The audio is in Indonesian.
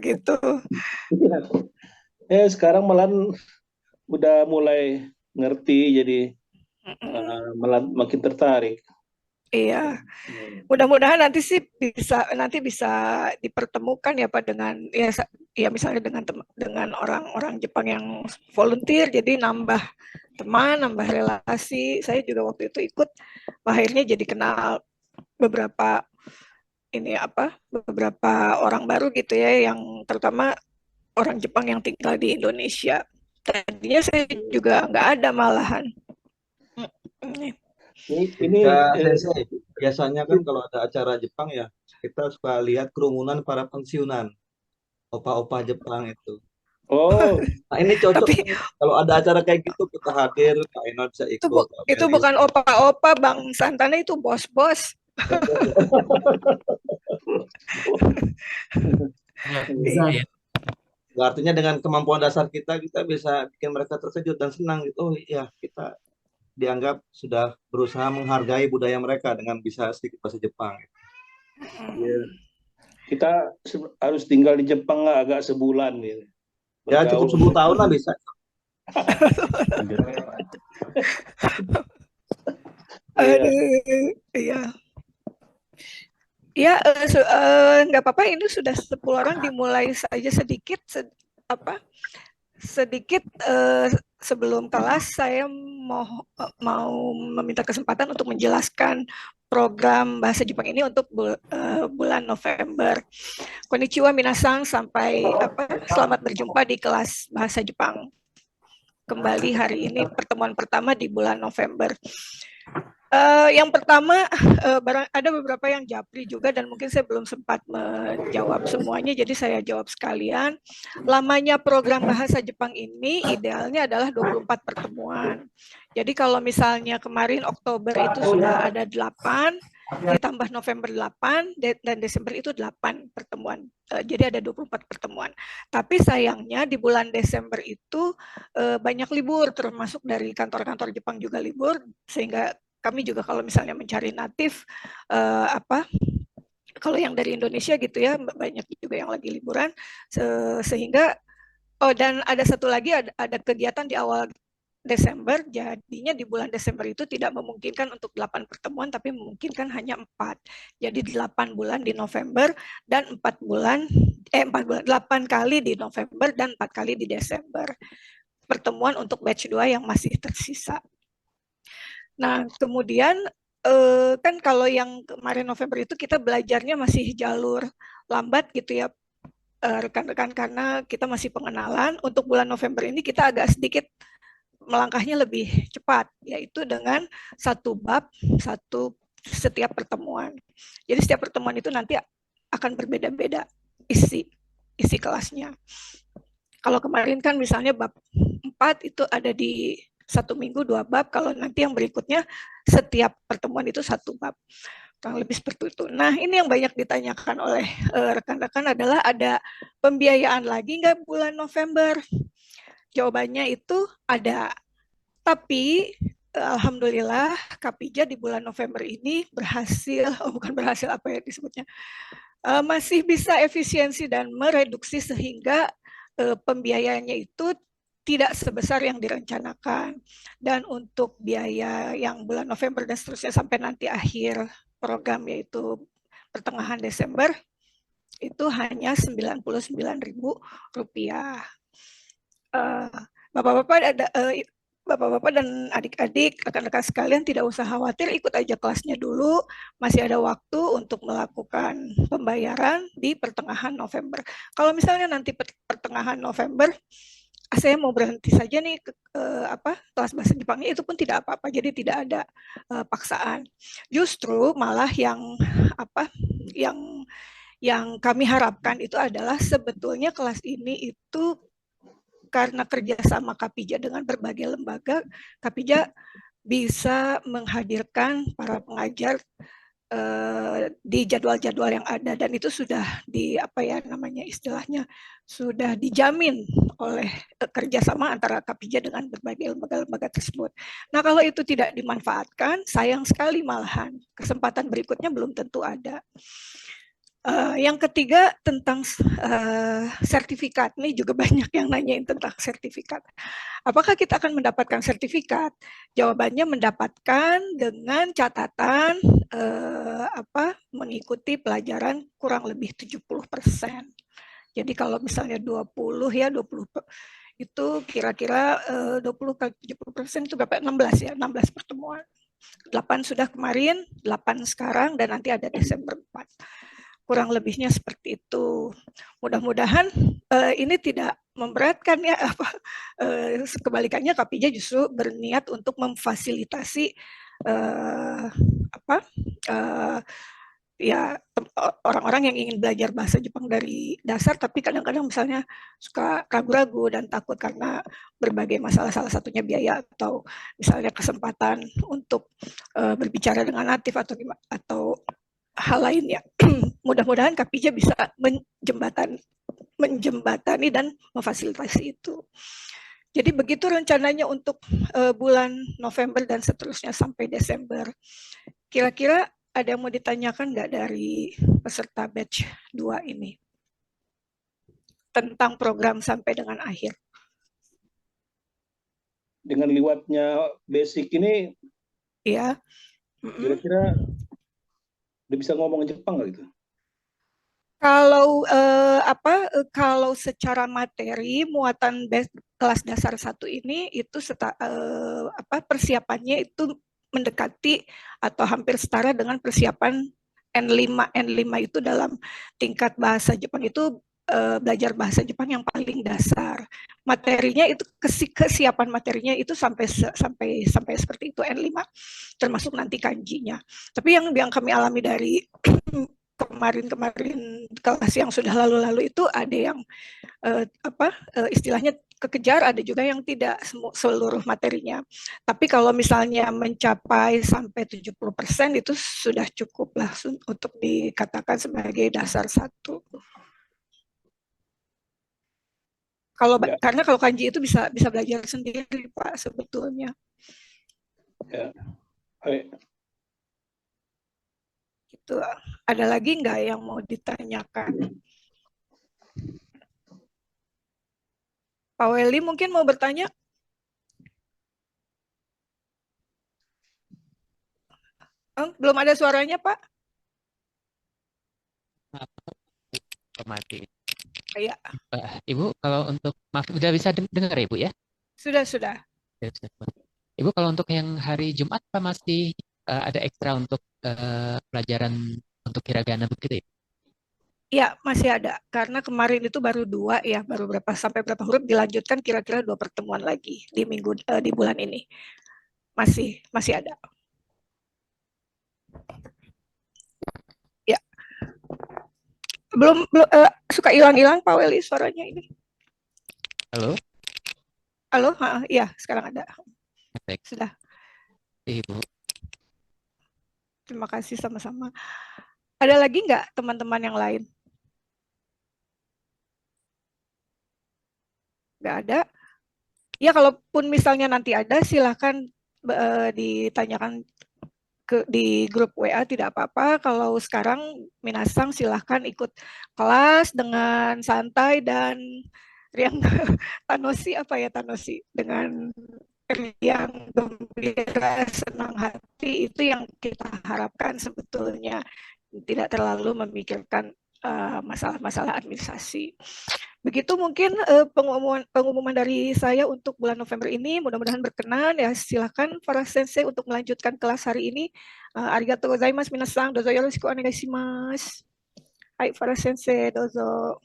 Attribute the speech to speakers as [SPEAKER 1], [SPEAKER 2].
[SPEAKER 1] Gitu.
[SPEAKER 2] Sekarang malah udah mulai ngerti, jadi
[SPEAKER 1] Mm-mm.
[SPEAKER 2] malah makin tertarik.
[SPEAKER 1] Iya, mudah-mudahan nanti bisa dipertemukan ya Pak dengan ya misalnya dengan orang-orang Jepang yang volunteer, jadi nambah teman, nambah relasi. Saya juga waktu itu ikut, akhirnya jadi kenal beberapa beberapa orang baru gitu ya, yang terutama orang Jepang yang tinggal di Indonesia. Tadinya saya juga nggak ada malahan.
[SPEAKER 2] Ini
[SPEAKER 3] Ya, Sensei, biasanya kan kalau ada acara Jepang ya, kita suka lihat kerumunan para pensiunan, opa-opa Jepang itu.
[SPEAKER 2] oh
[SPEAKER 3] Nah, ini cocok
[SPEAKER 1] Tapi
[SPEAKER 3] nih. Kalau ada acara kayak gitu, kita hadir, Kak Eno bisa ikut, Kak
[SPEAKER 1] itu
[SPEAKER 3] Melis.
[SPEAKER 1] bukan opa-opa, Bang Santana, itu bos-bos.
[SPEAKER 4] Bisa ya.
[SPEAKER 3] Artinya dengan kemampuan dasar kita, kita bisa bikin mereka terkejut dan senang gitu. Oh iya, kita dianggap sudah berusaha menghargai budaya mereka dengan bisa sedikit bahasa Jepang.
[SPEAKER 2] iya. Kita harus tinggal di Jepang lah agak sebulan gitu,
[SPEAKER 3] Ya cukup
[SPEAKER 2] bergaul.
[SPEAKER 3] 10 tahun lah bisa.
[SPEAKER 2] Iya.
[SPEAKER 1] Aduh, iya. Ya, nggak apa-apa. Ini sudah 10 orang, dimulai saja sedikit, apa sedikit sebelum kelas. Saya mau meminta kesempatan untuk menjelaskan program bahasa Jepang ini untuk bulan November. Konnichiwa minasang, selamat berjumpa di kelas bahasa Jepang. Kembali hari ini pertemuan pertama di bulan November. Yang pertama, ada beberapa yang japri juga dan mungkin saya belum sempat menjawab semuanya, jadi saya jawab sekalian. Lamanya program bahasa Jepang ini idealnya adalah 24 pertemuan. Jadi kalau misalnya kemarin Oktober itu sudah ada 8, ditambah November 8, dan Desember itu 8 pertemuan. Jadi ada 24 pertemuan. Tapi sayangnya di bulan Desember itu banyak libur, termasuk dari kantor-kantor Jepang juga libur, sehingga kami juga kalau misalnya mencari natif, kalau yang dari Indonesia gitu ya, banyak juga yang lagi liburan, sehingga dan ada satu lagi, ada kegiatan di awal Desember, jadinya di bulan Desember itu tidak memungkinkan untuk 8 pertemuan, tapi memungkinkan hanya 4. Jadi 8 bulan di November dan 8 kali di November dan 4 kali di Desember. Pertemuan untuk batch 2 yang masih tersisa. Nah, kemudian kan kalau yang kemarin November itu kita belajarnya masih jalur lambat gitu ya, rekan-rekan, karena kita masih pengenalan. Untuk bulan November ini kita agak sedikit melangkahnya lebih cepat, yaitu dengan satu bab, setiap pertemuan. Jadi setiap pertemuan itu nanti akan berbeda-beda isi kelasnya. Kalau kemarin kan misalnya bab 4 itu ada di 1 minggu 2 bab, kalau nanti yang berikutnya setiap pertemuan itu 1 bab. Kurang lebih seperti itu. Nah, ini yang banyak ditanyakan oleh rekan-rekan adalah, ada pembiayaan lagi nggak bulan November? Jawabannya itu ada. Tapi alhamdulillah Kapija di bulan November ini berhasil, bukan berhasil, apa ya disebutnya, masih bisa efisiensi dan mereduksi sehingga pembiayaannya itu tidak sebesar yang direncanakan. Dan untuk biaya yang bulan November dan seterusnya sampai nanti akhir program, yaitu pertengahan Desember, itu hanya Rp99.000. Bapak-bapak dan adik-adik, rekan-rekan sekalian, tidak usah khawatir, ikut aja kelasnya dulu. Masih ada waktu untuk melakukan pembayaran di pertengahan November. Kalau misalnya nanti pertengahan November, saya mau berhenti saja nih kelas bahasa Jepangnya, itu pun tidak apa-apa. Jadi tidak ada paksaan. Justru malah yang kami harapkan itu adalah, sebetulnya kelas ini itu karena kerjasama Kapija dengan berbagai lembaga, Kapija bisa menghadirkan para pengajar di jadwal-jadwal yang ada, dan itu sudah apa ya namanya istilahnya, sudah dijamin oleh kerjasama antara Kapija dengan berbagai lembaga-lembaga tersebut. Nah, kalau itu tidak dimanfaatkan, sayang sekali, malahan kesempatan berikutnya belum tentu ada. Yang ketiga tentang sertifikat. Ini juga banyak yang nanyain tentang sertifikat. Apakah kita akan mendapatkan sertifikat? Jawabannya mendapatkan dengan catatan mengikuti pelajaran kurang lebih 70%. Jadi kalau misalnya 20 itu kira-kira 20 kali 70% itu berapa? 16 ya, 16 pertemuan. 8 sudah kemarin, 8 sekarang, dan nanti ada Desember 4. Kurang lebihnya seperti itu. Mudah-mudahan ini tidak memberatkan ya, kebalikannya Kapija justru berniat untuk memfasilitasi ya orang-orang yang ingin belajar bahasa Jepang dari dasar, tapi kadang-kadang misalnya suka ragu-ragu dan takut karena berbagai masalah, salah satunya biaya atau misalnya kesempatan untuk berbicara dengan natif atau hal lainnya. Mudah-mudahan Kapija bisa menjembatani dan memfasilitasi itu. Jadi begitu rencananya untuk bulan November dan seterusnya sampai Desember. Kira-kira ada yang mau ditanyakan nggak dari peserta batch 2 ini? Tentang program sampai dengan akhir.
[SPEAKER 2] Dengan liwatnya basic ini,
[SPEAKER 1] ya.
[SPEAKER 2] Kira-kira udah bisa ngomong Jepang nggak gitu?
[SPEAKER 1] Kalau secara materi muatan kelas dasar 1 ini itu persiapannya itu mendekati atau hampir setara dengan persiapan N5. N5 itu dalam tingkat bahasa Jepang itu belajar bahasa Jepang yang paling dasar. Materinya itu kesiapan materinya itu sampai seperti itu N5, termasuk nanti kanjinya. Tapi yang kami alami dari kemarin kelas yang sudah lalu-lalu itu ada yang istilahnya kekejar, ada juga yang tidak seluruh materinya. Tapi kalau misalnya mencapai sampai 70% itu sudah cukup lah untuk dikatakan sebagai dasar 1. Karena kalau kanji itu bisa belajar sendiri Pak sebetulnya.
[SPEAKER 2] Ya.
[SPEAKER 1] Gitu. Ada lagi nggak yang mau ditanyakan? Pak Welly mungkin mau bertanya? Belum ada suaranya, Pak?
[SPEAKER 4] Mati.
[SPEAKER 1] Iya.
[SPEAKER 4] Ibu, kalau untuk maaf udah bisa dengar ya, Ibu ya?
[SPEAKER 1] Sudah.
[SPEAKER 4] Ibu, kalau untuk yang hari Jumat Pak masih ada ekstra untuk pelajaran untuk hiragana begitu ya?
[SPEAKER 1] Iya, masih ada. Karena kemarin itu baru 2 ya, baru sampai berapa huruf, dilanjutkan kira-kira 2 pertemuan lagi di bulan ini. Masih ada. Ya. Belum suka hilang-hilang Pak Welly suaranya ini.
[SPEAKER 4] Halo?
[SPEAKER 1] Halo, iya, sekarang ada.
[SPEAKER 4] Baik.
[SPEAKER 1] Sudah.
[SPEAKER 4] Ibu.
[SPEAKER 1] Terima kasih sama-sama. Ada lagi nggak teman-teman yang lain? Nggak ada. Ya, kalaupun misalnya nanti ada, silahkan ditanyakan di grup WA, tidak apa-apa. Kalau sekarang minasang silahkan ikut kelas dengan santai dan riang Tanoshi dengan riang gembira, senang hati, itu yang kita harapkan sebetulnya, tidak terlalu memikirkan masalah-masalah administrasi. Begitu mungkin pengumuman dari saya untuk bulan November ini, mudah-mudahan berkenan ya. Silakan para sensei untuk melanjutkan kelas hari ini. Arigatou gozaimasu minasan, dozo yoroshiku onegai shimasu. Hai para sensei, dozo.